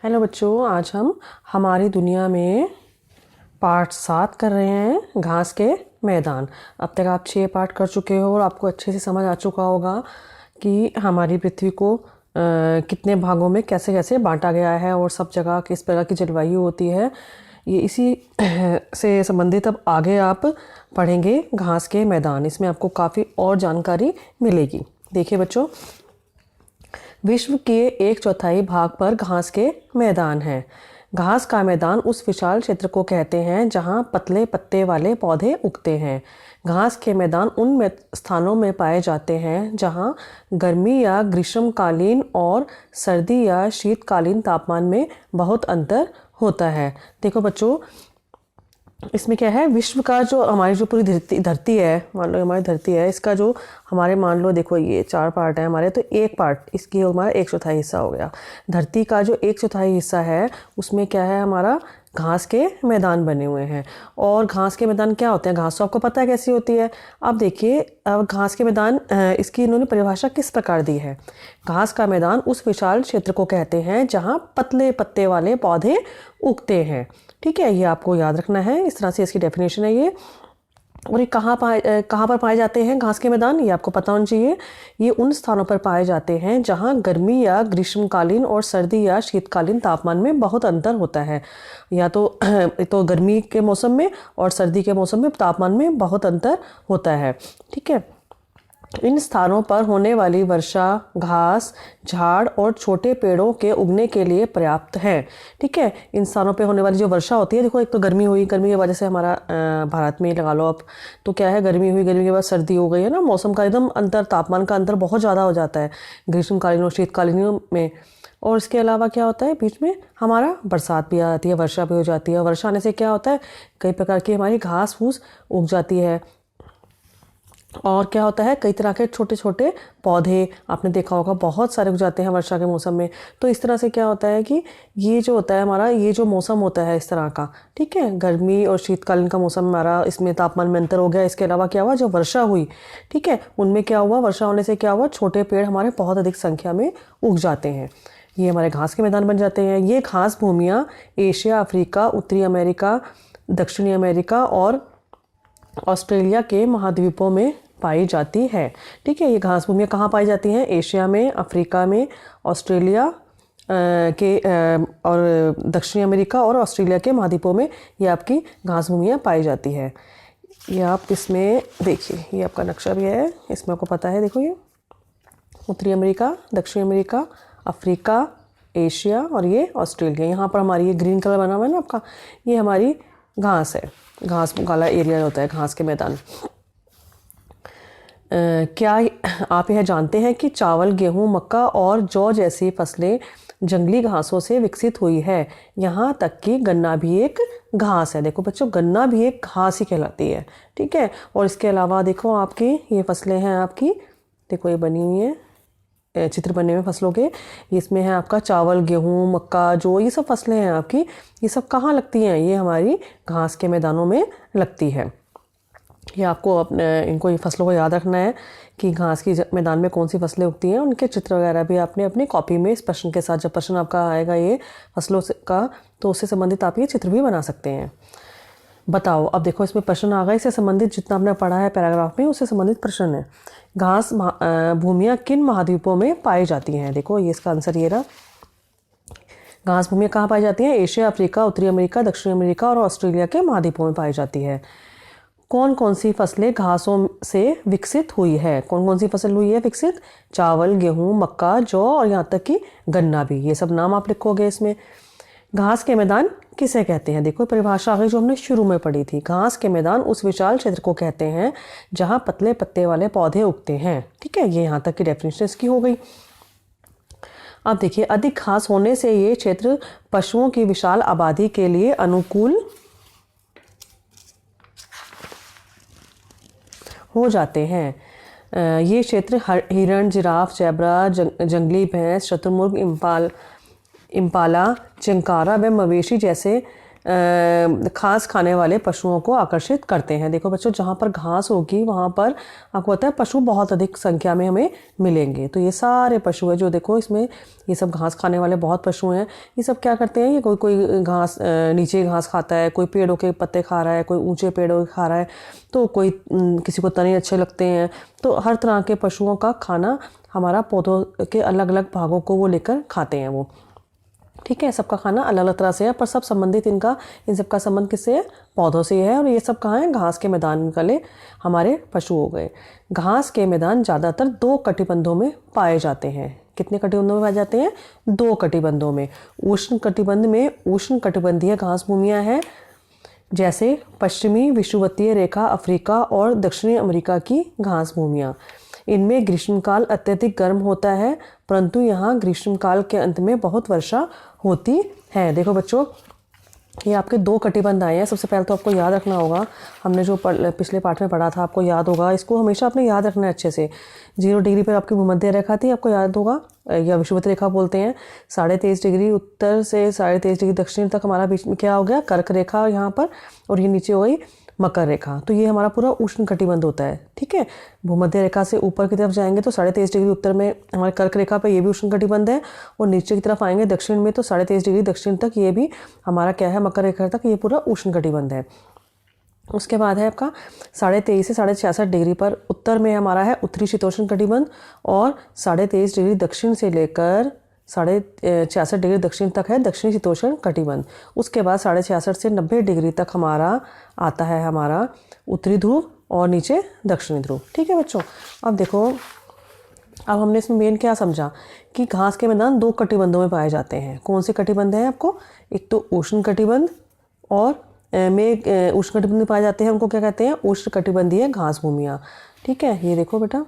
Hello बच्चों, आज हम हमारी दुनिया में पार्ट 7 कर रहे हैं, घास के मैदान। अब तक आप 6 पार्ट कर चुके हो और आपको अच्छे से समझ आ चुका होगा कि हमारी पृथ्वी को कितने भागों में कैसे कैसे बांटा गया है और सब जगह किस प्रकार की जलवायु होती है। ये इसी से संबंधित अब आगे आप पढ़ेंगे घास के मैदान। इसमें आपको काफ़ी और जानकारी मिलेगी। देखिए बच्चों, विश्व के 1/4 भाग पर घास के मैदान हैं। घास का मैदान उस विशाल क्षेत्र को कहते हैं जहां पतले पत्ते वाले पौधे उगते हैं। घास के मैदान उन स्थानों में पाए जाते हैं जहां गर्मी या ग्रीष्मकालीन और सर्दी या शीतकालीन तापमान में बहुत अंतर होता है। देखो बच्चों, इसमें क्या है, विश्व का जो हमारी जो पूरी धरती है, मान लो हमारी धरती है, इसका जो हमारे मान लो देखो ये 4 पार्ट है हमारे, तो एक पार्ट इसकी हमारा 1/4 हिस्सा हो गया। धरती का जो 1/4 हिस्सा है उसमें क्या है, हमारा घास के मैदान बने हुए हैं। और घास के मैदान क्या होते हैं, घास तो आपको पता है कैसी होती है। अब देखिए, अब घास के मैदान इसकी इन्होंने परिभाषा किस प्रकार दी है। घास का मैदान उस विशाल क्षेत्र को कहते हैं जहाँ पतले पत्ते वाले पौधे उगते हैं। ठीक है, ये आपको याद रखना है, इस तरह से इसकी डेफिनेशन है ये। और ये कहाँ पर पाए जाते हैं घास के मैदान, ये आपको पता होना चाहिए। ये उन स्थानों पर पाए जाते हैं जहाँ गर्मी या ग्रीष्मकालीन और सर्दी या शीतकालीन तापमान में बहुत अंतर होता है। या तो गर्मी के मौसम में और सर्दी के मौसम में तापमान में बहुत अंतर होता है। ठीक है, इन स्थानों पर होने वाली वर्षा घास, झाड़ और छोटे पेड़ों के उगने के लिए पर्याप्त है। ठीक है, इन स्थानों पे होने वाली जो वर्षा होती है, देखो एक तो गर्मी हुई, गर्मी की वजह से हमारा भारत में ही लगा लो, अब तो क्या है, गर्मी हुई, गर्मी के बाद सर्दी हो गई है ना, मौसम का एकदम अंतर, तापमान का अंतर बहुत ज़्यादा हो जाता है ग्रीष्मकालीन और शीतकालीन में। और इसके अलावा क्या होता है, बीच में हमारा बरसात भी आ जाती है, वर्षा भी हो जाती है। वर्षा आने से क्या होता है, कई प्रकार की हमारी घास फूस उग जाती है। और क्या होता है, कई तरह के छोटे छोटे पौधे आपने देखा होगा बहुत सारे उग जाते हैं वर्षा के मौसम में। तो इस तरह से क्या होता है कि ये जो होता है हमारा, ये जो मौसम होता है इस तरह का, ठीक है, गर्मी और शीतकालीन का मौसम हमारा, इसमें तापमान में अंतर हो गया। इसके अलावा क्या हुआ, जो वर्षा हुई, ठीक है, उनमें क्या हुआ, वर्षा होने से क्या हुआ, छोटे पेड़ हमारे बहुत अधिक संख्या में उग जाते हैं। ये हमारे घास के मैदान बन जाते हैं। ये घास भूमियाँ एशिया, अफ्रीका, उत्तरी अमेरिका, दक्षिणी अमेरिका और ऑस्ट्रेलिया के महाद्वीपों में पाई जाती है। ठीक है, ये घास भूमियाँ कहाँ पाई जाती हैं, एशिया में, अफ्रीका में, ऑस्ट्रेलिया और दक्षिणी अमेरिका और ऑस्ट्रेलिया के महाद्वीपों में ये आपकी घास भूमियाँ पाई जाती है। ये आप इसमें देखिए, ये आपका नक्शा भी है, इसमें आपको पता है, देखो ये उत्तरी अमेरिका, दक्षिणी अमेरिका, अफ्रीका, एशिया और ये ऑस्ट्रेलिया। यहाँ पर हमारी ये ग्रीन कलर बना हुआ है ना आपका, ये हमारी घास है, घास वाला एरिया होता है घास के मैदान। क्या आप यह जानते हैं कि चावल, गेहूं, मक्का और जौ जैसी फसलें जंगली घासों से विकसित हुई है। यहाँ तक कि गन्ना भी एक घास है। देखो बच्चों, गन्ना भी एक घास ही कहलाती है। ठीक है, और इसके अलावा देखो आपकी ये फसलें हैं आपकी, देखो ये बनी हुई है, चित्र बने हुए फसलों के। इसमें है आपका चावल, गेहूं, मक्का, जो ये सब फसलें हैं आपकी, ये सब कहाँ लगती हैं, ये हमारी घास के मैदानों में लगती है। ये आपको अपने इनको ये फसलों को याद रखना है कि घास की मैदान में कौन सी फसलें उगती हैं। उनके चित्र वगैरह भी आपने अपनी कॉपी में इस प्रश्न के साथ, जब प्रश्न आपका आएगा ये फसलों का, तो उससे संबंधित आप ये चित्र भी बना सकते हैं। बताओ, अब देखो इसमें प्रश्न आ गए, इससे संबंधित जितना आपने पढ़ा है पैराग्राफ में, उससे संबंधित प्रश्न है। घास भूमियाँ किन महाद्वीपों में पाई जाती हैं। देखो ये इसका आंसर ये रहा, घास भूमियाँ कहाँ पाई जाती हैं, एशिया, अफ्रीका, उत्तरी अमेरिका, दक्षिणी अमेरिका और ऑस्ट्रेलिया के महाद्वीपों में पाई जाती है। कौन कौन सी फसलें घासों से विकसित हुई है, कौन कौन सी फसल हुई है विकसित, चावल, गेहूं, मक्का, जौ और यहाँ तक कि गन्ना भी, ये सब नाम आप लिखोगे इसमें। घास के मैदान किसे कहते हैं, देखो परिभाषा आ गई जो हमने शुरू में पढ़ी थी। घास के मैदान उस विशाल क्षेत्र को कहते हैं जहाँ पतले पत्ते वाले पौधे उगते हैं। ठीक है, ये यहाँ तक की डेफिनेशन इसकी हो गई। अब देखिए, अधिक घास होने से ये क्षेत्र पशुओं की विशाल आबादी के लिए अनुकूल हो जाते हैं। ये क्षेत्र हिरण, जिराफ, ज़ेब्रा, जंगली भैंस, शुतुरमुर्ग, इम्पाला, चिंकारा व मवेशी जैसे घास खाने वाले पशुओं को आकर्षित करते हैं। देखो बच्चों, जहाँ पर घास होगी वहाँ पर आपको पता है पशु बहुत अधिक संख्या में हमें मिलेंगे। तो ये सारे पशु है जो देखो इसमें, ये सब घास खाने वाले बहुत पशु हैं। ये सब क्या करते हैं, ये कोई कोई घास नीचे घास खाता है, कोई पेड़ों के पत्ते खा रहा है, कोई ऊंचे पेड़ों के खा रहा है, तो कोई किसी को तने अच्छे लगते हैं। तो हर तरह के पशुओं का खाना हमारा पौधों के अलग अलग भागों को वो लेकर खाते हैं वो। ठीक है, सबका खाना अलग अलग तरह से है, पर सब संबंधित इन सब का संबंध किससे है? पौधों से है। और ये सब कहाँ है? घास के मैदान में वाले हमारे पशु हो गए। घास के मैदान ज़्यादातर 2 कटिबंधों में पाए जाते हैं। कितने कटिबंधों में पाए जाते हैं? 2 कटिबंधों में। उष्ण कटिबंध में उष्ण कटिबंधीय घास भूमियाँ हैं, जैसे पश्चिमी विषुवतीय रेखा अफ्रीका और दक्षिणी अमेरिका की घास भूमियाँ। इनमें ग्रीष्मकाल अत्यधिक गर्म होता है, परंतु यहाँ ग्रीष्मकाल के अंत में बहुत वर्षा होती है। देखो बच्चों, ये आपके 2 कटिबंध आए हैं। सबसे पहले तो आपको याद रखना होगा, हमने जो पिछले पाठ में पढ़ा था आपको याद होगा, इसको हमेशा आपने याद रखना है अच्छे से। 0 डिग्री पर आपकी भूमध्य रेखा थी, आपको याद होगा, या विषुवत रेखा बोलते हैं। 23.5 डिग्री उत्तर से 23.5 डिग्री दक्षिण तक हमारा बीच में क्या हो गया? कर्क रेखा यहाँ पर, और ये नीचे हो गई मकर रेखा। तो ये हमारा पूरा उष्ण कटिबंध होता है। ठीक है, भूमध्य रेखा से ऊपर की तरफ जाएंगे तो 23.5 डिग्री उत्तर में हमारे कर्क रेखा पे ये भी उष्ण कटिबंध है, और नीचे की तरफ आएंगे दक्षिण में तो 23.5 डिग्री दक्षिण तक ये भी हमारा क्या है? मकर रेखा तक ये पूरा उष्ण कटिबंध है। उसके बाद है आपका 23.5 से 66 डिग्री पर उत्तर में हमारा है उत्तरी शीतोष्ण कटिबंध, और 23.5 डिग्री दक्षिण से लेकर 66 डिग्री दक्षिण तक है दक्षिणी शीतोष्ण कटिबंध। उसके बाद 66 से 90 डिग्री तक हमारा आता है हमारा उत्तरी ध्रुव और नीचे दक्षिणी ध्रुव। ठीक है बच्चों, अब देखो, अब हमने इसमें मेन क्या समझा कि घास के मैदान 2 कटिबंधों में पाए जाते हैं। कौन से कटिबंध हैं आपको? एक तो उष्ण कटिबंध, और में उष्ण कटिबंध में पाए जाते हैं, उनको क्या कहते हैं? उष्ण कटिबंधीय घास भूमियाँ। ठीक है, ये देखो बेटा,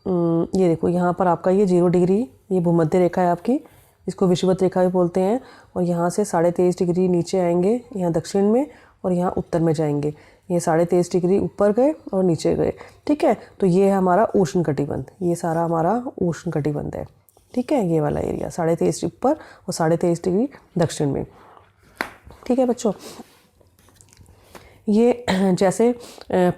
ये देखो यहाँ पर आपका ये 0 डिग्री ये भूमध्य रेखा है आपकी, इसको विषुवत रेखा भी बोलते हैं। और यहाँ से 23.5 डिग्री नीचे आएंगे यहाँ दक्षिण में, और यहाँ उत्तर में जाएंगे। ये 23.5 डिग्री ऊपर गए और नीचे गए। ठीक है, तो ये है हमारा उष्ण कटिबंध, ये सारा हमारा उष्ण कटिबंध है। ठीक है, ये वाला एरिया 23.5 ऊपर और 23.5 डिग्री दक्षिण में। ठीक है बच्चों, ये जैसे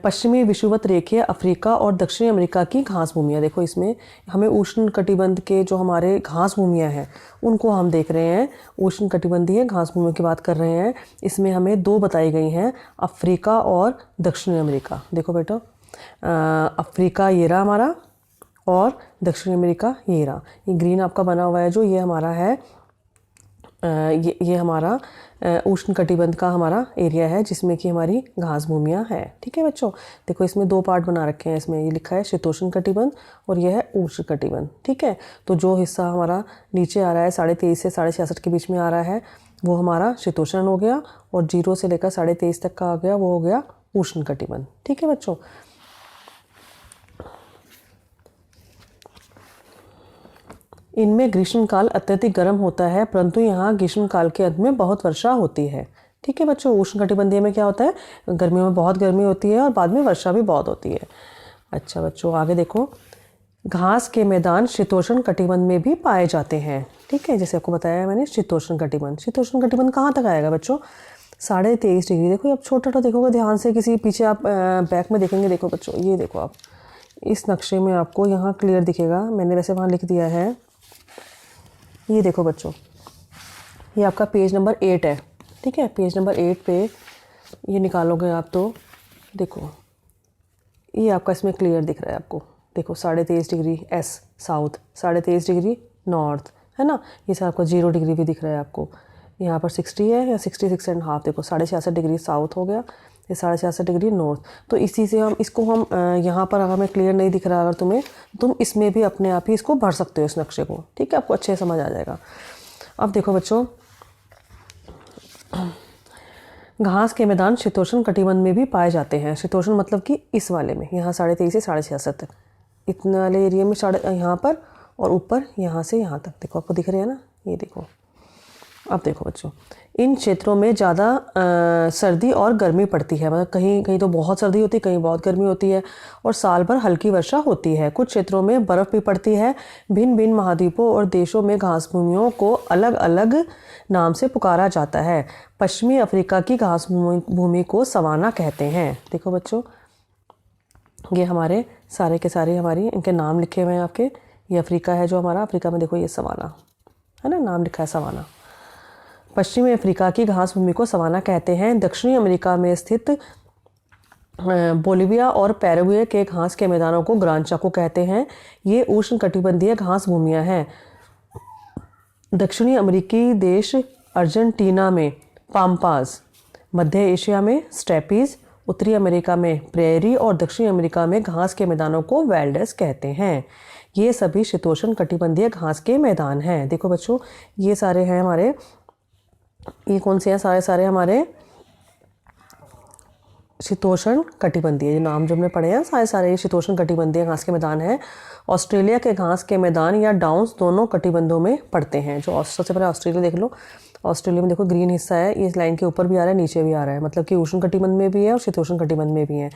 पश्चिमी विषुवत रेखीय अफ्रीका और दक्षिणी अमेरिका की घास भूमियाँ। देखो इसमें हमें उष्ण कटिबंध के जो हमारे घास भूमियाँ हैं उनको हम देख रहे हैं, उष्ण कटिबंधीय घास भूमियों की बात कर रहे हैं। इसमें हमें 2 बताई गई हैं, अफ्रीका और दक्षिणी अमेरिका। देखो बेटा, अफ्रीका ये रहा हमारा, और दक्षिणी अमेरिका ये रहा। ये ग्रीन आपका बना हुआ है जो, ये हमारा है, ये हमारा उष्ण कटिबंध का हमारा एरिया है जिसमें कि हमारी घास भूमियाँ हैं। ठीक है बच्चों, देखो इसमें 2 पार्ट बना रखे हैं। इसमें ये लिखा है शीतोष्ण कटिबंध और ये है उष्ण कटिबंध। ठीक है, तो जो हिस्सा हमारा नीचे आ रहा है 23.5 से 66 के बीच में आ रहा है वो हमारा शीतोष्ण हो गया, और 0 से लेकर 23.5 तक का आ गया वो हो गया उष्ण कटिबंध। ठीक है बच्चों, इनमें ग्रीष्मकाल अत्यधिक गर्म होता है, परंतु यहाँ ग्रीष्मकाल के अंत में बहुत वर्षा होती है। ठीक है बच्चों, उष्ण कटिबंधीय में क्या होता है? गर्मियों में बहुत गर्मी होती है और बाद में वर्षा भी बहुत होती है। अच्छा बच्चों, आगे देखो, घास के मैदान शीतोष्ण कटिबंध में भी पाए जाते हैं। ठीक है, जैसे आपको बताया मैंने शीतोष्ण कटिबंध। शीतोष्ण कटिबंध कहाँ तक आएगा बच्चों? 23.5 डिग्री। देखो अब छोटा देखोगे ध्यान से, किसी पीछे आप बैक में देखेंगे। देखो बच्चों, ये देखो आप इस नक्शे में आपको यहाँ क्लियर दिखेगा, मैंने वैसे वहाँ लिख दिया है। ये देखो बच्चों, ये आपका पेज नंबर 8 है। ठीक है, पेज नंबर 8 पे ये निकालोगे आप तो देखो ये आपका इसमें क्लियर दिख रहा है आपको। देखो 23.5 degree S south, 23.5 degree north, है ना। ये सब आपका 0 डिग्री भी दिख रहा है आपको। यहाँ पर 60 है या 66.5, देखो 66.5 डिग्री साउथ हो गया, ये 66.5 डिग्री नॉर्थ। तो इसी से हम इसको हम यहाँ पर अगर हमें क्लियर नहीं दिख रहा, अगर तुम्हें, तुम इसमें भी अपने आप ही इसको भर सकते हो इस नक्शे को। ठीक है, आपको अच्छे समझ आ जाएगा। अब देखो बच्चों, घास के मैदान शीतोष्ण कटिबंध में भी पाए जाते हैं। शीतोष्ण मतलब कि इस वाले में, यहाँ 23.5 से 66 तक, इतने वाले एरिया में यहाँ पर, और ऊपर यहाँ से यहाँ तक। देखो आपको दिख रहे हैं ना, ये देखो अब देखो बच्चों, इन क्षेत्रों में ज़्यादा सर्दी और गर्मी पड़ती है, मतलब कहीं कहीं तो बहुत सर्दी होती है, कहीं बहुत गर्मी होती है, और साल भर हल्की वर्षा होती है। कुछ क्षेत्रों में बर्फ़ भी पड़ती है। भिन्न भिन्न महाद्वीपों और देशों में घास भूमियों को अलग अलग नाम से पुकारा जाता है। पश्चिमी अफ्रीका की घास भूमि को सवाना कहते हैं। देखो बच्चों, ये हमारे सारे के सारे हमारी इनके नाम लिखे हुए हैं आपके। ये अफ्रीका है जो हमारा, अफ्रीका में देखो ये सवाना है ना, नाम लिखा है सवाना। पश्चिमी अफ्रीका की घास भूमि को सवाना कहते हैं। दक्षिणी अमेरिका में स्थित बोलिविया और पैराग्वे के घास के मैदानों को ग्रान चाको कहते हैं। ये उष्णकटिबंधीय घास भूमियाँ हैं। दक्षिणी अमेरिकी देश अर्जेंटीना में पाम्पास, मध्य एशिया में स्टेपीज, उत्तरी अमेरिका में प्रेयरी और दक्षिणी अमेरिका में घास के मैदानों को वेल्डर्स कहते हैं। ये सभी शीतोष्ण कटिबंधीय घास के मैदान हैं। देखो बच्चों, ये सारे हैं हमारे, ये कौन से हैं, सारे सारे हमारे शीतोष्ण कटिबंधीय, जो नाम जो हमने पढ़े हैं सारे सारे शीतोष्ण कटिबंधीय घास के मैदान हैं। ऑस्ट्रेलिया के घास के मैदान या डाउन्स दोनों कटिबंधों में पड़ते हैं। जो सबसे पहले ऑस्ट्रेलिया देख लो, ऑस्ट्रेलिया में देखो ग्रीन हिस्सा है, ये इस लाइन के ऊपर भी आ रहा है, नीचे भी आ रहा है, मतलब कि उष्ण कटिबंध में भी है और शीतोष्ण कटिबंध में भी है।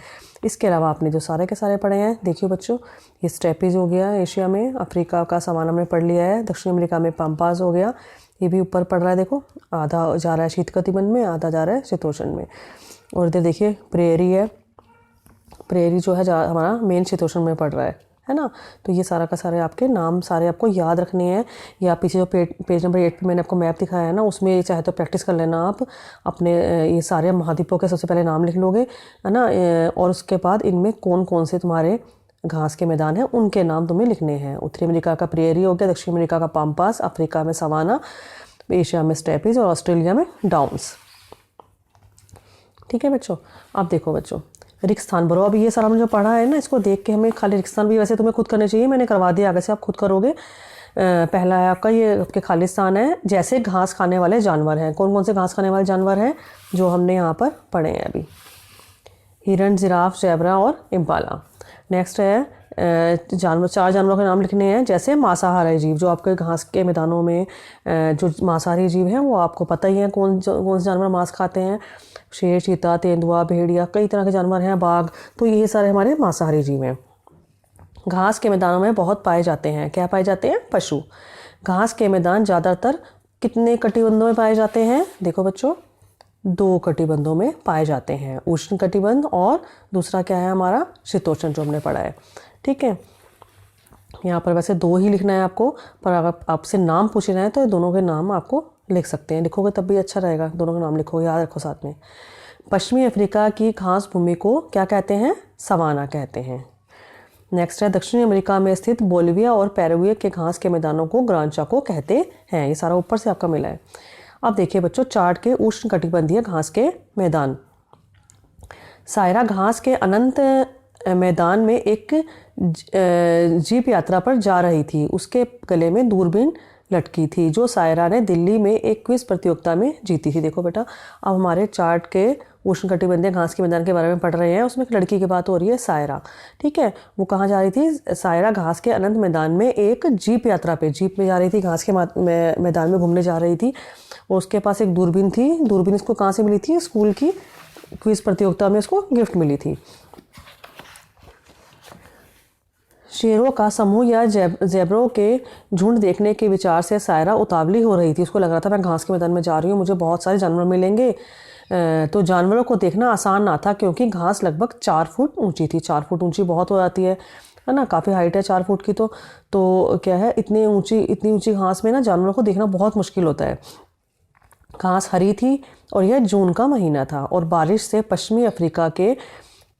इसके अलावा आपने जो सारे के सारे पढ़े हैं, देखियो बच्चों, ये स्टेपीज हो गया एशिया में, अफ्रीका का सवाना हमने पढ़ लिया है, दक्षिण अमेरिका में पाम्पास हो गया, ये भी ऊपर पड़ रहा है, देखो आधा जा रहा है शीत कटिबंध में, आधा जा रहा है शीतोष्ण में। और इधर देखिए प्रेयरी है, प्रेयरी जो है हमारा मेन शीतोष्ण में पड़ रहा है ना। तो ये सारा का सारे आपके नाम सारे आपको याद रखने हैं। या पीछे जो पेज नंबर 8 पे मैंने आपको मैप दिखाया है ना, उसमें चाहे तो प्रैक्टिस कर लेना आप अपने, ये सारे महाद्वीपों के सबसे पहले नाम लिख लोगे, है ना, और उसके बाद इनमें कौन कौन से तुम्हारे घास के मैदान हैं उनके नाम तुम्हें लिखने हैं। उत्तरी अमेरिका का प्रेयरी हो गया, दक्षिण अमेरिका का पाम्पास, अफ्रीका में सवाना, एशिया में स्टेपीज और ऑस्ट्रेलिया में डाउन्स। ठीक है बच्चों। अब देखो बच्चों, रिक्स्थान भरो। अब ये सारा हमने जो पढ़ा है ना, इसको देख के हमें खाली रिक्स्थान भी वैसे तुम्हें खुद करने चाहिए, मैंने करवा दिया, आगे से आप खुद करोगे। पहला है आपका, ये आपके खाली स्थान है, जैसे घास खाने वाले जानवर हैं। कौन कौन से घास खाने वाले जानवर हैं जो हमने यहाँ पर पढ़े हैं अभी? हिरण, जिराफ, ज़ेब्रा और इम्पाला। नेक्स्ट है जानवर, 4 जानवरों के नाम लिखने हैं, जैसे मांसाहारी जीव, जो आपके घास के मैदानों में जो मांसाहारी जीव हैं वो आपको पता ही है कौन से जानवर मांस खाते हैं। शेर, चीता, तेंदुआ, भेड़िया, कई तरह के जानवर हैं, बाघ, तो ये सारे हमारे मांसाहारी जीव हैं। घास के मैदानों में बहुत पाए जाते हैं, क्या पाए जाते हैं? पशु। घास के मैदान ज़्यादातर कितने कटिबंधों में पाए जाते हैं? देखो बच्चों, 2 कटिबंधों में पाए जाते हैं, उष्ण कटिबंध और दूसरा क्या है हमारा? शीतोष्ण, जो हमने पढ़ा है। ठीक है, यहाँ पर वैसे 2 ही लिखना है आपको, पर अगर आपसे नाम पूछे जाए तो दोनों के नाम आपको लिख सकते हैं, लिखोगे तब भी अच्छा रहेगा, दोनों के नाम लिखोगे, याद रखो साथ में। पश्चिमी अफ्रीका की घास भूमि को क्या कहते हैं? सवाना कहते हैं। नेक्स्ट है, दक्षिणी अमेरिका में स्थित बोलिविया और पैराग्वे के घास के मैदानों को ग्रान चाको कहते हैं। ये सारा ऊपर से आपका मिला है। अब देखिए बच्चों, चार्ट के उष्ण कटिबंधीय घास के मैदान। सायरा घास के अनंत मैदान में एक जीप यात्रा पर जा रही थी। उसके गले में दूरबीन लटकी थी, जो सायरा ने दिल्ली में एक क्विज प्रतियोगिता में जीती थी। देखो बेटा, अब हमारे चार्ट के उष्णकटिबंधीय घास के मैदान के बारे में पढ़ रहे हैं, उसमें एक लड़की की बात हो रही है, सायरा। ठीक है, वो कहाँ जा रही थी? सायरा घास के अनंत मैदान में एक जीप यात्रा पे, जीप में जा रही थी, घास के मैदान में घूमने जा रही थी, और उसके पास एक दूरबीन थी। दूरबीन इसको कहाँ से मिली थी? स्कूल की क्विज प्रतियोगिता में इसको गिफ्ट मिली थी। शेरों का समूह या ज़ेब्रों के झुंड देखने के विचार से सायरा उतावली हो रही थी। उसको लग रहा था मैं घास के मैदान में जा रही हूँ, मुझे बहुत सारे जानवर मिलेंगे। तो जानवरों को देखना आसान ना था, क्योंकि घास लगभग 4 फुट ऊंची थी। 4 फुट ऊंची बहुत हो जाती है ना, काफ़ी हाइट है 4 फुट की। तो क्या है, इतनी ऊंची घास में ना जानवरों को देखना बहुत मुश्किल होता है। घास हरी थी और यह जून का महीना था, और बारिश से पश्चिमी अफ्रीका के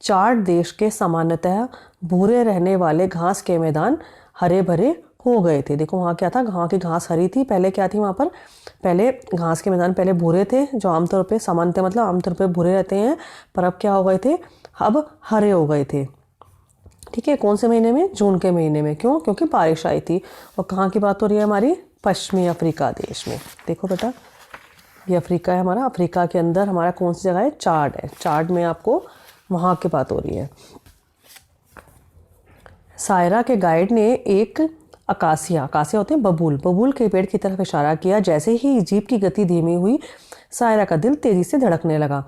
चार्ट देश के सामान्यतः भूरे रहने वाले घास के मैदान हरे भरे हो गए थे। देखो वहाँ क्या था, वहाँ की घास हरी थी, पहले क्या थी वहाँ पर? पहले घास के मैदान पहले भूरे थे, जो आमतौर पे सामान्यतः मतलब आमतौर पे भूरे रहते हैं, पर अब क्या हो गए थे? अब हरे हो गए थे। ठीक है, कौन से महीने में? जून के महीने में। क्यों? क्योंकि बारिश आई थी। और कहाँ की बात हो रही है हमारी? पश्चिमी अफ्रीका देश में। देखो बेटा, ये अफ्रीका है हमारा, अफ्रीका के अंदर हमारा कौन सी जगह है? चार्ट है, चार्ट में आपको वहाँ की बात हो रही है। सायरा के गाइड ने एक अकासिया, अकासिया होते हैं बबूल, बबूल के पेड़ की तरफ इशारा किया। जैसे ही जीप की गति धीमी हुई, सायरा का दिल तेजी से धड़कने लगा।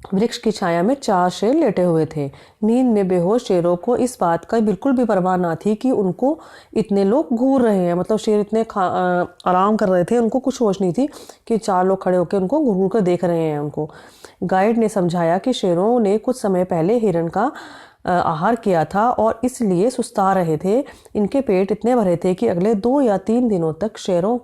वृक्ष की छाया में 4 शेर लेटे हुए थे। नींद में बेहोश शेरों को इस बात का बिल्कुल भी परवाह ना थी कि उनको इतने लोग घूर रहे हैं। मतलब शेर इतने आराम कर रहे थे, उनको कुछ होश नहीं थी कि 4 लोग खड़े होकर उनको घूर कर देख रहे हैं उनको। गाइड ने समझाया कि शेरों ने कुछ समय पहले हिरण का आहार किया था और इसलिए सुस्ता रहे थे। इनके पेट इतने भरे थे कि अगले 2 या 3 दिनों तक शेरों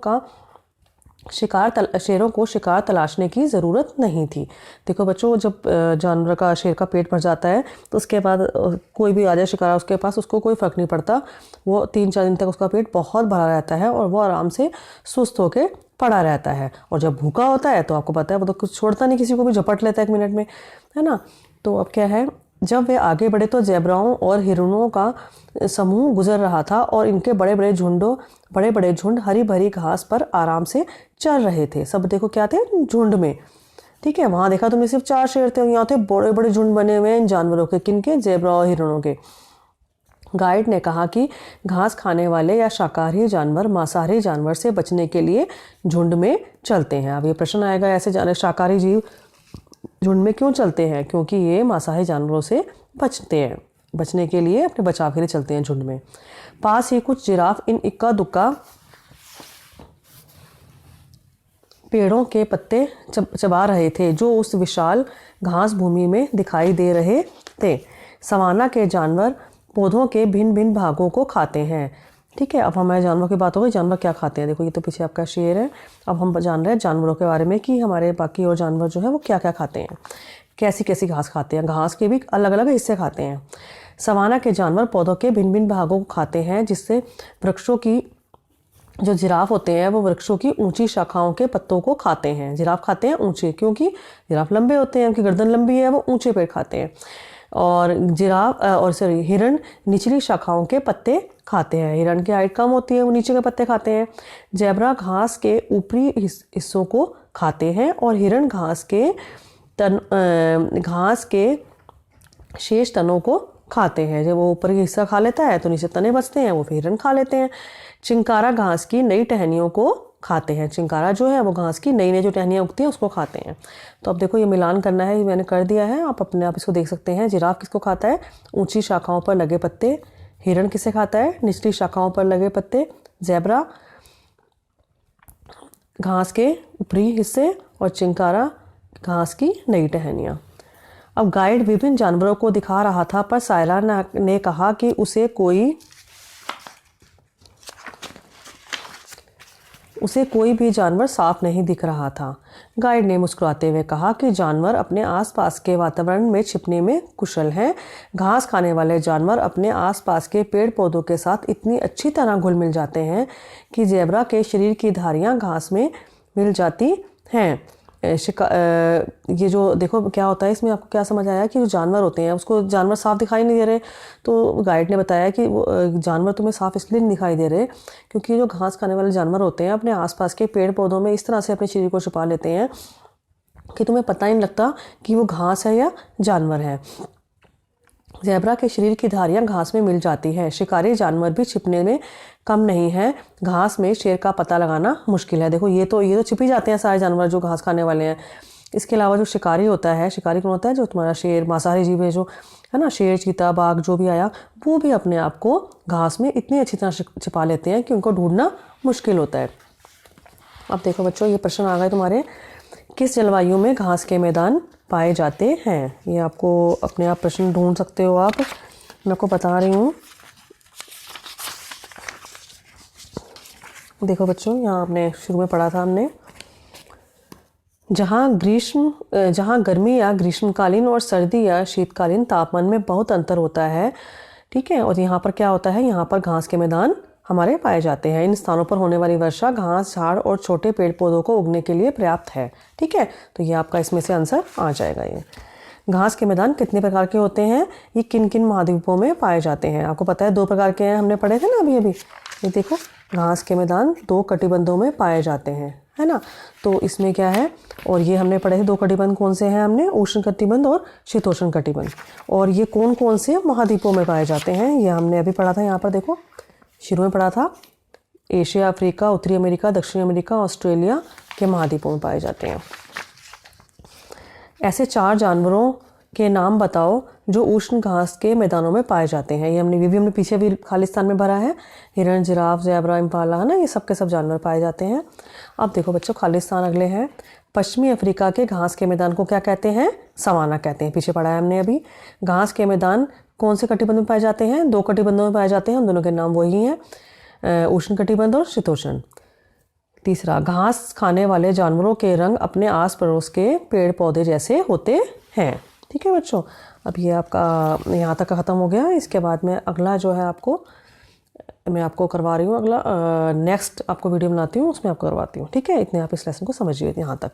को शिकार तलाशने की ज़रूरत नहीं थी। देखो बच्चों, जब जानवर का, शेर का पेट भर जाता है तो उसके बाद कोई भी आ जाए शिकार उसके पास, उसको कोई फ़र्क नहीं पड़ता। वो 3-4 दिन तक उसका पेट बहुत भरा रहता है और वो आराम से सुस्त होकर पड़ा रहता है। और जब भूखा होता है तो आपको पता है वो तो कुछ छोड़ता नहीं, किसी को भी झपट लेता है 1 मिनट में, है ना। तो अब क्या है, जब वे आगे बढ़े तो ज़ेबराओं और हिरणों का समूह गुजर रहा था और इनके बड़े बड़े झुंड हरी भरी घास पर आराम से चल रहे थे। सब देखो क्या थे, झुंड में, ठीक है। वहाँ देखा तुमने सिर्फ 4 शेर थे, यहाँ थे बड़े बड़े झुंड बने हुए हैं इन जानवरों के। किनके? ज़ेबरा और हिरणों के। गाइड ने कहा कि घास खाने वाले या शाकाहारी जानवर मांसाहारी जानवर से बचने के लिए झुंड में चलते हैं। अब ये प्रश्न आएगा, ऐसे शाकाहारी जीव झुंड में क्यों चलते हैं? क्योंकि ये मांसाहारी जानवरों से बचने के लिए, अपने बचाव के लिए चलते हैं झुंड में। पास ही कुछ जिराफ इन इक्का दुक्का पेड़ों के पत्ते चबा रहे थे जो उस विशाल घास भूमि में दिखाई दे रहे थे। सवाना के जानवर पौधों के भिन्न भिन्न भागों को खाते हैं, ठीक है। अब हमारे जानवरों की बात हो गई, जानवर क्या खाते हैं। देखो ये तो पीछे आपका शेर है। अब हम जान रहे हैं जानवरों के बारे में कि हमारे बाकी और जानवर जो है वो क्या क्या खाते हैं, कैसी कैसी घास खाते हैं। घास के भी अलग अलग हिस्से खाते हैं। सवाना के जानवर पौधों के भिन्न भिन्न भागों को खाते हैं, जिससे वृक्षों की, जो जिराफ होते हैं वो वृक्षों की ऊंची शाखाओं के पत्तों को खाते हैं। जिराफ खाते हैं ऊंचे, क्योंकि जिराफ लंबे होते हैं, उनकी गर्दन लंबी है, वो ऊंचे पेड़ खाते हैं। और हिरण निचली शाखाओं के पत्ते खाते हैं। हिरण की हाइट कम होती है, वो नीचे के पत्ते खाते हैं। ज़ेबरा घास के ऊपरी हिस्सों को खाते हैं और हिरण घास के शेष तनों को खाते हैं। जब वो ऊपर का हिस्सा खा लेता है तो नीचे तने बचते हैं, वो फिर हिरण खा लेते हैं। चिंकारा घास की नई टहनियों को खाते हैं। चिंकारा जो है वो घास की नई नई जो टहनियाँ उगती हैं उसको खाते हैं। तो अब देखो ये मिलान करना है, मैंने कर दिया है, आप अपने आप इसको देख सकते हैं। जिराफ किसको खाता है? ऊंची शाखाओं पर लगे पत्ते। हिरण किसे खाता है? निचली शाखाओं पर लगे पत्ते। ज़ेबरा घास के ऊपरी हिस्से और चिंकारा घास की नई टहनियाँ। अब गाइड विभिन्न जानवरों को दिखा रहा था, पर सायरा ने कहा कि उसे कोई भी जानवर साफ नहीं दिख रहा था। गाइड ने मुस्कुराते हुए कहा कि जानवर अपने आसपास के वातावरण में छिपने में कुशल हैं। घास खाने वाले जानवर अपने आसपास के पेड़ पौधों के साथ इतनी अच्छी तरह घुल मिल जाते हैं कि ज़ेबरा के शरीर की धारियां घास में मिल जाती हैं। ये जो देखो क्या होता है, इसमें आपको क्या समझ आया कि जो जानवर होते हैं उसको जानवर साफ दिखाई नहीं दे रहे। तो गाइड ने बताया कि वो जानवर तुम्हें साफ इसलिए नहीं दिखाई दे रहे क्योंकि जो घास खाने वाले जानवर होते हैं अपने आसपास के पेड़ पौधों में इस तरह से अपने शरीर को छुपा लेते हैं कि तुम्हें पता ही नहीं लगता कि वो घास है या जानवर है। ज़ेबरा के शरीर की धारियां घास में मिल जाती हैं। शिकारी जानवर भी छिपने में कम नहीं है। घास में शेर का पता लगाना मुश्किल है। देखो ये तो छिप ही जाते हैं सारे जानवर जो घास खाने वाले हैं। इसके अलावा जो शिकारी होता है, शिकारी कौन होता है? जो तुम्हारा शेर, मांसाहारी जीव है जो, है ना, शेर, चीता, बाघ जो भी आया, वो भी अपने आप को घास में इतनी अच्छी तरह छिपा लेते हैं कि उनको ढूंढना मुश्किल होता है। अब देखो बच्चों, ये प्रश्न आ गए तुम्हारे, किस जलवायु में घास के मैदान पाए जाते हैं? ये आपको अपने आप प्रश्न ढूंढ सकते हो आप, मैं आपको बता रही हूँ। देखो बच्चों, यहाँ आपने शुरू में पढ़ा था हमने, जहाँ गर्मी या ग्रीष्मकालीन और सर्दी या शीतकालीन तापमान में बहुत अंतर होता है, ठीक है। और यहाँ पर क्या होता है, यहाँ पर घास के मैदान हमारे पाए जाते हैं। इन स्थानों पर होने वाली वर्षा घास, झाड़ और छोटे पेड़ पौधों को उगने के लिए पर्याप्त है, ठीक है। तो ये आपका इसमें से आंसर आ जाएगा। ये घास के मैदान कितने प्रकार के होते हैं? ये किन किन महाद्वीपों में पाए जाते हैं? आपको पता है 2 प्रकार के हैं, हमने पढ़े थे ना अभी। ये देखो, घास के मैदान 2 कटिबंधों में पाए जाते हैं, है ना। तो इसमें क्या है, और ये हमने पढ़े थे 2 कटिबंध कौन से हैं हमने? उष्ण कटिबंध और शीतोष्ण कटिबंध। और ये कौन कौन से महाद्वीपों में पाए जाते हैं ये हमने अभी पढ़ा था। यहाँ पर देखो, शुरू में पढ़ा था, एशिया, अफ्रीका, उत्तरी अमेरिका, दक्षिणी अमेरिका, ऑस्ट्रेलिया के महाद्वीपों में पाए जाते हैं। ऐसे 4 जानवरों के नाम बताओ जो उष्ण घास के मैदानों में पाए जाते हैं। ये हमने पीछे भी खालिस्तान में भरा है, हिरण, जिराफ, ज़ेब्रा, इम्पाला, है ना, ये सब के सब जानवर पाए जाते हैं। अब देखो बच्चों, खालिस्तान अगले हैं। पश्चिमी अफ्रीका के घास के मैदान को क्या कहते हैं? सवाना कहते हैं, पीछे पढ़ा है हमने अभी। घास के मैदान कौन से कटिबंध में पाए जाते हैं? 2 कटिबंधों में पाए जाते हैं, हम दोनों के नाम वही हैं, उष्ण कटिबंध और शीतोष्ण। तीसरा, घास खाने वाले जानवरों के रंग अपने आस पड़ोस के पेड़ पौधे जैसे होते हैं। ठीक है बच्चों, अब ये आपका यहाँ तक ख़त्म हो गया। इसके बाद में अगला जो है मैं आपको करवा रही हूँ, अगला नेक्स्ट आपको वीडियो बनाती हूँ, उसमें आपको करवाती हूँ। ठीक है, इतने आप इस लेसन को समझिए यहाँ तक।